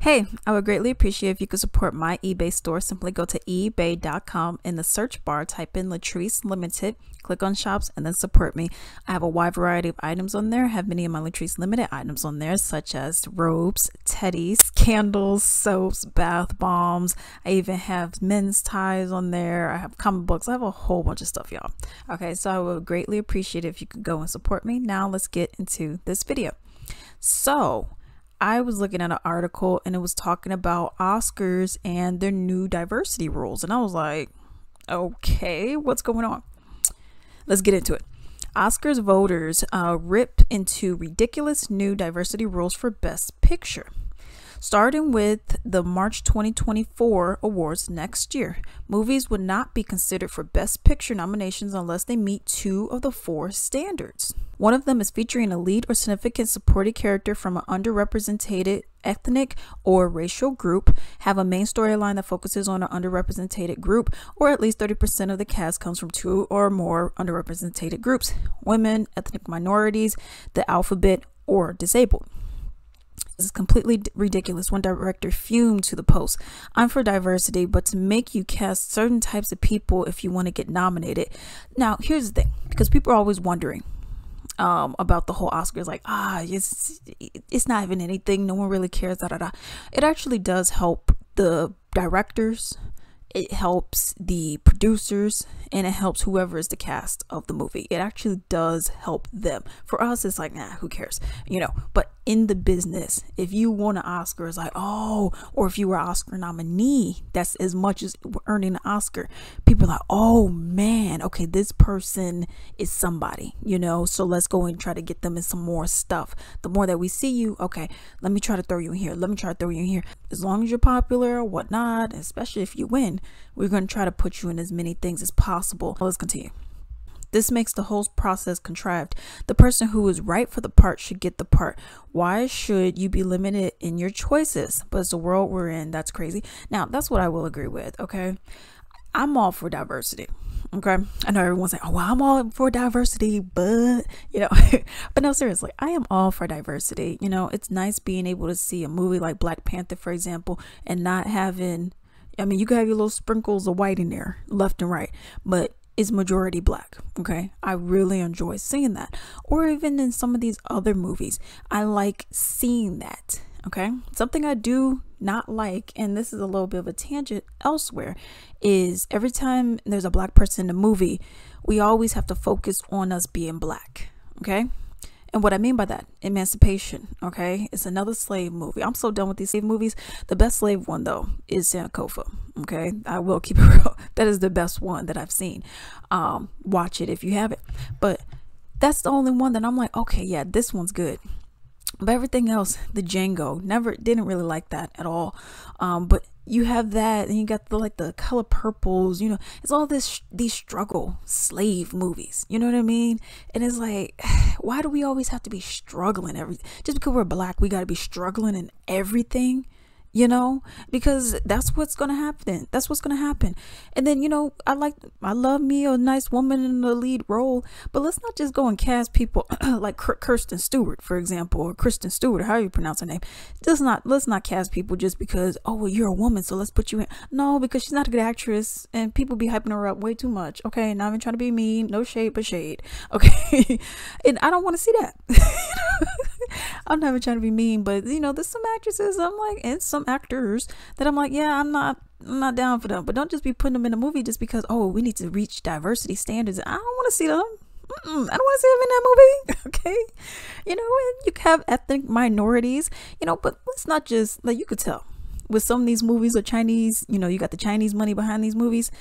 Hey, I would greatly appreciate if you could support my eBay store. Simply go to ebay.com. In the search bar, type in Latrice Limited, click on shops, and then support me. I have a wide variety of items on there. I have many of my Latrice Limited items on there, such as robes, teddies, candles, soaps, bath bombs. I even have men's ties on there. I have comic books. I have a whole bunch of stuff, y'all. Okay, so I would greatly appreciate it if you could go and support me. Now let's get into this video. So I was looking at an article and it was talking about Oscars and their new diversity rules. And I was like, okay, what's going on? Let's get into it. Oscars voters ripped into ridiculous new diversity rules for Best Picture. Starting with the March 2024 awards next year, movies would not be considered for Best Picture nominations unless they meet 2 of the 4 standards. One of them is featuring a lead or significant supporting character from an underrepresented ethnic or racial group, have a main storyline that focuses on an underrepresented group, or at least 30% of the cast comes from 2 or more underrepresented groups: women, ethnic minorities, the alphabet, or disabled. This is completely ridiculous. One director fumed to the post. I'm for diversity, but to make you cast certain types of people if you want to get nominated. Now, here's the thing, because people are always wondering about the whole Oscars, like, it's not even anything. No one really cares. It actually does help the directors. It helps the producers, and it helps whoever is the cast of the movie. It actually does help them. For us, it's like, nah, who cares, but in the business, if you won an Oscar, it's like, oh, or if you were an Oscar nominee, that's as much as earning an Oscar. People are like, oh man, okay, this person is somebody, so let's go and try to get them in some more stuff. The more that we see you, okay, let me try to throw you in here, let me try to throw you in here. As long as you're popular or whatnot, especially if you win, we're going to try to put you in as many things as possible. Let's continue. This makes the whole process contrived. The person who is right for the part should get the part. Why should you be limited in your choices? But it's the world we're in. That's crazy. Now, that's what I will agree with, okay? I'm all for diversity, okay? I know everyone's like, oh, well, I'm all for diversity, but, but no, seriously, I am all for diversity. It's nice being able to see a movie like Black Panther, for example, and not having, you can have your little sprinkles of white in there, left and right, but it's majority Black, okay? I really enjoy seeing that. Or even in some of these other movies, I like seeing that, okay? Something I do not like, and this is a little bit of a tangent elsewhere, is every time there's a Black person in the movie, we always have to focus on us being Black, okay? And what I mean by that, Emancipation, okay? It's another slave movie. I'm so done with these slave movies. The best slave one, though, is Sankofa, okay? I will keep it real. That is the best one that I've seen. Watch it if you haven't. But that's the only one that I'm like, okay, yeah, this one's good. But everything else, the Django, didn't really like that at all. But you have that, and you got the Color Purples, it's all these struggle slave movies, you know what I mean? And it's like, why do we always have to be struggling just because we're Black, we got to be struggling in everything? Because that's what's gonna happen. And then I love me a nice woman in the lead role, but let's not just go and cast people like Kirsten Stewart, for example, or Kristen Stewart, or how you pronounce her name. Let's not cast people just because, oh, well, you're a woman, so let's put you in. No, because she's not a good actress, and people be hyping her up way too much. Okay, not even trying to be mean, no shade but shade. Okay, and I don't want to see that. I'm not even trying to be mean, but there's some actresses I'm like, and some actors that I'm like, yeah, I'm not down for them. But don't just be putting them in a movie just because, oh, we need to reach diversity standards. I don't want to see them. I don't want to see them in that movie. Okay, and you have ethnic minorities, but let's not just, like, you could tell with some of these movies are Chinese, you got the Chinese money behind these movies,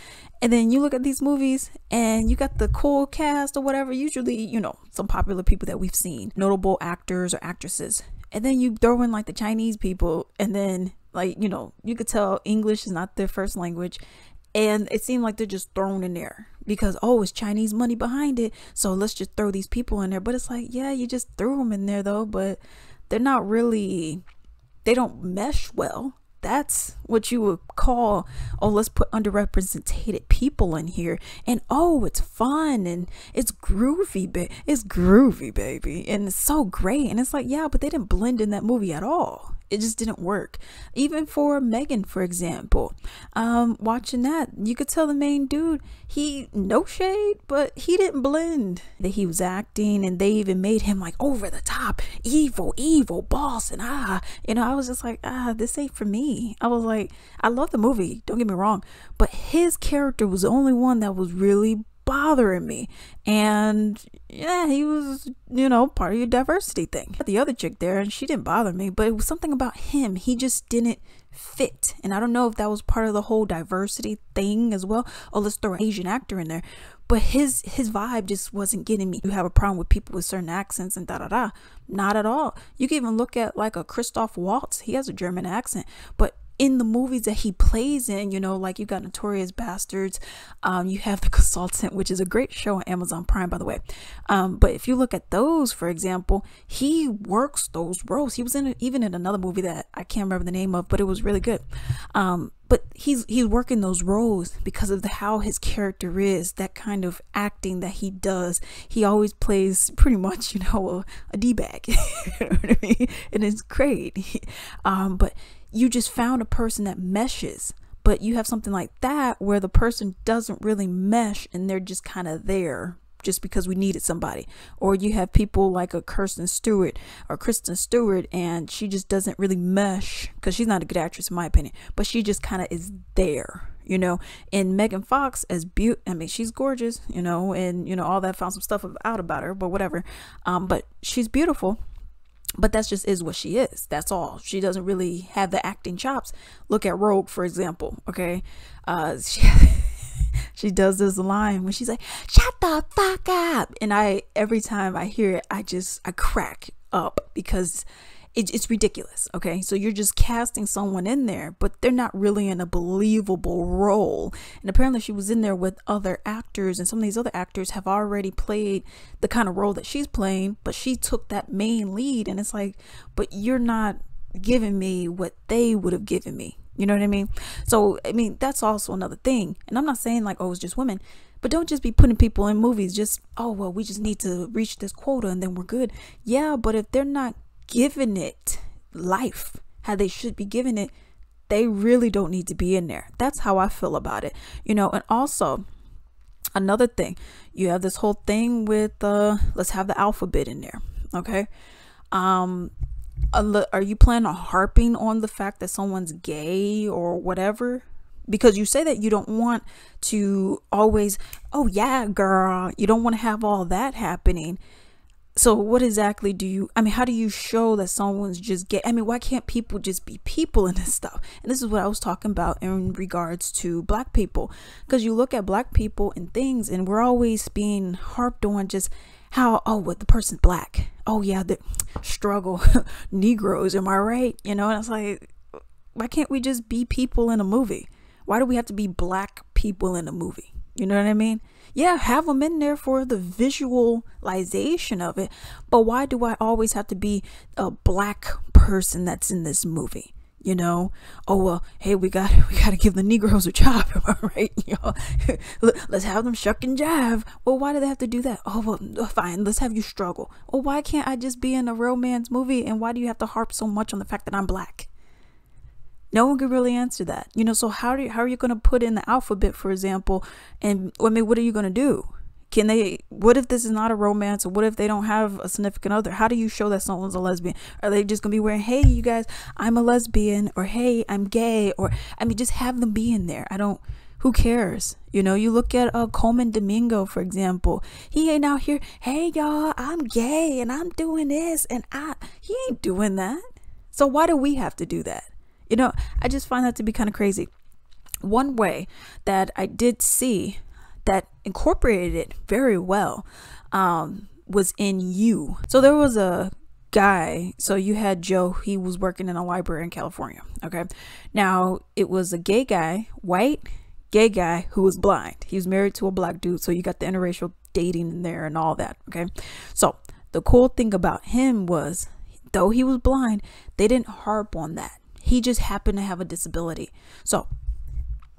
and then you look at these movies and you got the cool cast or whatever, usually, some popular people that we've seen, notable actors or actresses, and then you throw in like the Chinese people, and then you could tell English is not their first language, and it seemed like they're just thrown in there because, oh, it's Chinese money behind it, so let's just throw these people in there. But it's like, yeah, you just threw them in there though, but they're not really, they don't mesh well. That's what you would call, oh, let's put underrepresented people in here, and oh, it's fun and it's groovy, baby, and it's so great. And it's like, yeah, but they didn't blend in that movie at all. It just didn't work. Even for Megan, for example, watching that, you could tell the main dude, he, no shade, but he didn't blend. That he was acting, and they even made him like over the top, evil boss, and I was just like, this ain't for me. I was like, I love the movie, don't get me wrong, but his character was the only one that was really bothering me. And yeah, he was, part of your diversity thing. The other chick there, and she didn't bother me, but it was something about him. He just didn't fit. And I don't know if that was part of the whole diversity thing as well. Oh, let's throw an Asian actor in there. But his vibe just wasn't getting me. You have a problem with people with certain accents and da-da-da. Not at all. You can even look at like a Christoph Waltz. He has a German accent, but in the movies that he plays in, like you got Notorious Bastards, you have The Consultant, which is a great show on Amazon Prime, by the way. But if you look at those, for example, he works those roles. He was even in another movie that I can't remember the name of, but it was really good. But he's working those roles because of how his character is, that kind of acting that he does. He always plays pretty much, a D-bag. You know what I mean? And it's great. But you just found a person that meshes. But you have something like that where the person doesn't really mesh, and they're just kind of there just because we needed somebody. Or you have people like a Kristen Stewart, and she just doesn't really mesh because she's not a good actress in my opinion, but she just kind of is there, And Megan Fox as she's gorgeous, and all that, found some stuff out about her, but whatever. But she's beautiful. But that's just is what she is. That's all. She doesn't really have the acting chops. Look at Rogue, for example. Okay. She does this line when she's like, "Shut the fuck up." And every time I hear it, I crack up because it's ridiculous. Okay. So you're just casting someone in there, but they're not really in a believable role. And apparently she was in there with other actors, and some of these other actors have already played the kind of role that she's playing, but she took that main lead. And it's like, but you're not giving me what they would have given me. You know what I mean? So, that's also another thing. And I'm not saying like, oh, it's just women, but don't just be putting people in movies just, oh, well, we just need to reach this quota and then we're good. Yeah, but if they're not giving it life how they should be giving it, they really don't need to be in there. That's how I feel about it. And also another thing, you have this whole thing with let's have the alphabet in there. Okay. Are you planning on harping on the fact that someone's gay or whatever? Because you say that you don't want to always, oh yeah, girl, you don't want to have all that happening. So what exactly how do you show that someone's just gay? Why can't people just be people in this stuff? And this is what I was talking about in regards to black people, because you look at black people and things, and we're always being harped on just how, what the person's black. Oh yeah, the struggle, Negroes, am I right? And it's like, why can't we just be people in a movie? Why do we have to be black people in a movie? You know what I mean? Yeah, have them in there for the visualization of it. But why do I always have to be a black person that's in this movie? Oh, well, hey, we got to give the Negroes a job, right? Let's have them shuck and jive. Well, why do they have to do that? Oh, well, fine, let's have you struggle. Well, why can't I just be in a romance movie? And why do you have to harp so much on the fact that I'm black? No one could really answer that. So how are you going to put in the alphabet, for example? And what are you going to do? What if this is not a romance, or what if they don't have a significant other? How do you show that someone's a lesbian? Are they just going to be wearing, hey, you guys, I'm a lesbian, or hey, I'm gay, or, just have them be in there. Who cares? You look at Coleman Domingo, for example. He ain't out here, hey, y'all, I'm gay and I'm doing this, and he ain't doing that. So why do we have to do that? I just find that to be kind of crazy. One way that I did see that incorporated it very well was in You. So there was a guy, so you had Joe, he was working in a library in California. Okay. Now it was a gay guy, white gay guy, who was blind. He was married to a black dude. So you got the interracial dating in there and all that. Okay. So the cool thing about him was, though he was blind, they didn't harp on that. He just happened to have a disability. So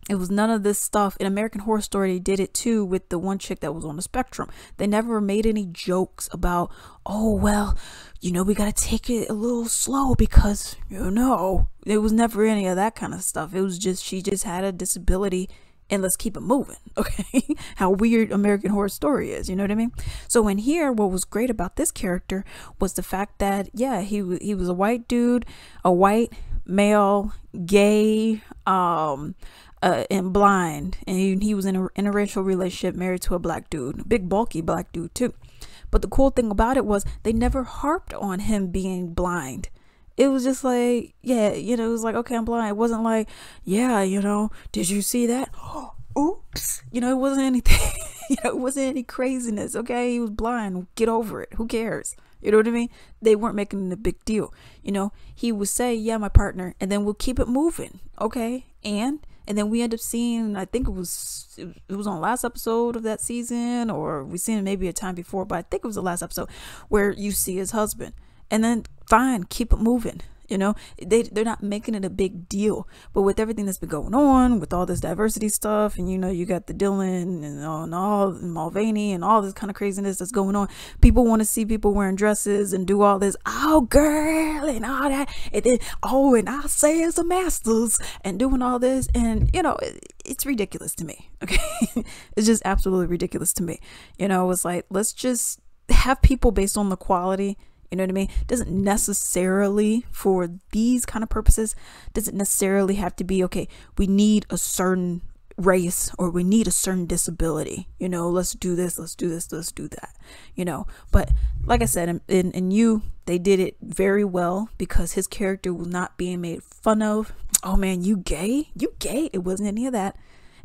It was none of this stuff. In American Horror Story, they did it too with the one chick that was on the spectrum. They never made any jokes about, oh, well, we got to take it a little slow because, it was never any of that kind of stuff. It was just, she just had a disability and let's keep it moving. Okay. How weird American Horror Story is. You know what I mean? So in here, what was great about this character was the fact that, yeah, he was a white dude, a white male, gay, and blind, and he was in a interracial relationship, married to a black dude, a big bulky black dude too. But the cool thing about it was they never harped on him being blind. It was just like, yeah, it was like, okay, I'm blind. It wasn't like, yeah, did you see that? Oops. It wasn't anything. It wasn't any craziness. Okay, he was blind. Get over it. Who cares? You know what I mean? They weren't making it a big deal. He would say, yeah, my partner, and then we'll keep it moving. Okay, and then we end up seeing, I think it was on the last episode of that season, or we seen it maybe a time before, but I think it was the last episode where you see his husband, and then fine, keep it moving. They're not making it a big deal. But with everything that's been going on with all this diversity stuff, and you got the Dylan and all Mulvaney and all this kind of craziness that's going on, people want to see people wearing dresses and do all this, oh girl, and all that, and then and I say it's a masters and doing all this, and it's ridiculous to me. Okay. It's just absolutely ridiculous to me. It's like, let's just have people based on the quality. You know what I mean? Doesn't necessarily, for these kind of purposes, doesn't necessarily have to be, okay, we need a certain race or we need a certain disability. Let's do this, let's do this, let's do that. But like I said, in You, they did it very well because his character was not being made fun of. Oh man, you gay? You gay? It wasn't any of that.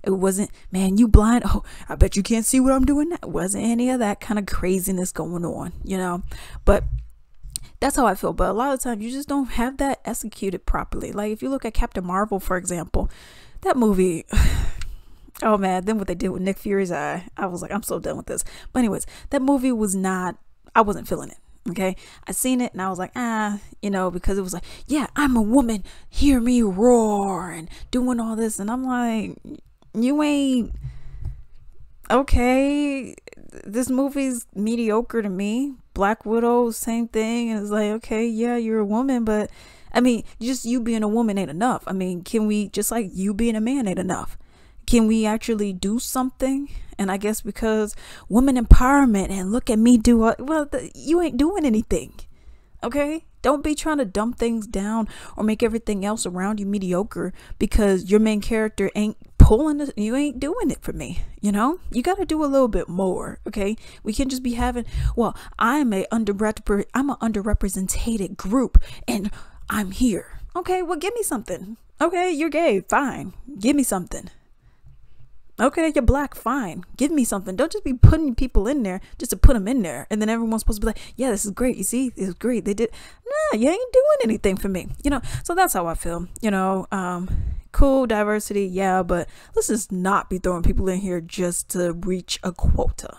It wasn't, man, you blind? Oh, I bet you can't see what I'm doing now. It wasn't any of that kind of craziness going on, But that's how I feel. But a lot of times you just don't have that executed properly. Like if you look at Captain Marvel, for example, that movie, oh man, then what they did with Nick Fury's eye, I was like, I'm so done with this. But anyways, that movie was not, I wasn't feeling it. Okay. I seen it and I was like, because it was like, yeah, I'm a woman, hear me roar and doing all this. And I'm like, you ain't, okay, this movie's mediocre to me. Black Widow, same thing. And it's like, okay, yeah, you're a woman, but I mean, just you being a woman ain't enough. I mean, can we, just like you being a man ain't enough, can we actually do something? And I guess because woman empowerment and look at me do, you ain't doing anything. Okay. Don't be trying to dump things down or make everything else around you mediocre because your main character ain't you ain't doing it for me. You got to do a little bit more. Okay. We can't just be having, well, I'm an underrepresented group and I'm here. Okay. Well, give me something. Okay. You're gay. Fine. Give me something. Okay, you're black, fine. Give me something. Don't just be putting people in there just to put them in there. And then everyone's supposed to be like, yeah, this is great. You see, this is great. They did. Nah, you ain't doing anything for me. So that's how I feel. Cool, diversity, yeah, but let's just not be throwing people in here just to reach a quota.